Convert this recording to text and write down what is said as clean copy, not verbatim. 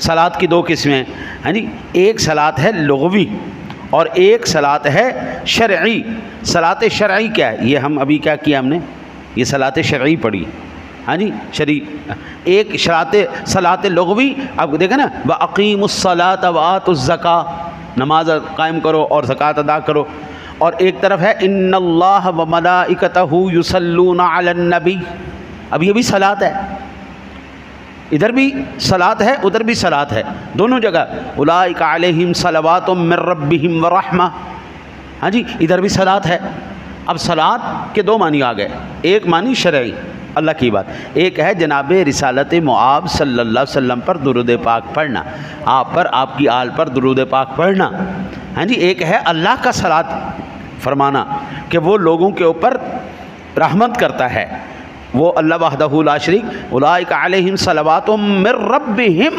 صلات کی دو قسمیں ہیں، ہاں جی، ایک صلات ہے لغوی اور ایک صلات ہے شرعی۔ صلات شرعی کیا ہے؟ یہ ہم ابھی کیا کیا ہم نے، یہ صلات شرعی پڑھی، ہاں جی شرعی۔ ایک صلات لغوی، آپ دیکھیں نا، وَأَقِيمُوا الصَّلَاةَ وَآتُوا الزَّكَاةَ، نماز قائم کرو اور زکوٰۃ ادا کرو۔ اور ایک طرف ہے ان اللہ وملائکتہ یصلون علی النبی، اب یہ بھی صلات ہے، ادھر بھی صلات ہے ادھر بھی صلات ہے، دونوں جگہ اولئک علیہم صلوات من ربہم ورحمہ، ہاں جی ادھر بھی صلات ہے۔ اب صلات کے دو معنی آ گئے، ایک معنی شرعی اللہ کی بات، ایک ہے جناب رسالت مآب صلی اللہ علیہ وسلم پر درود پاک پڑھنا، آپ پر، آپ کی آل پر درود پاک پڑھنا، ہاں جی۔ ایک ہے اللہ کا صلات فرمانا کہ وہ لوگوں کے اوپر رحمت کرتا ہے، وہ اللہ وحدہ لا شریک، اولئک علیہم صلوات من ربہم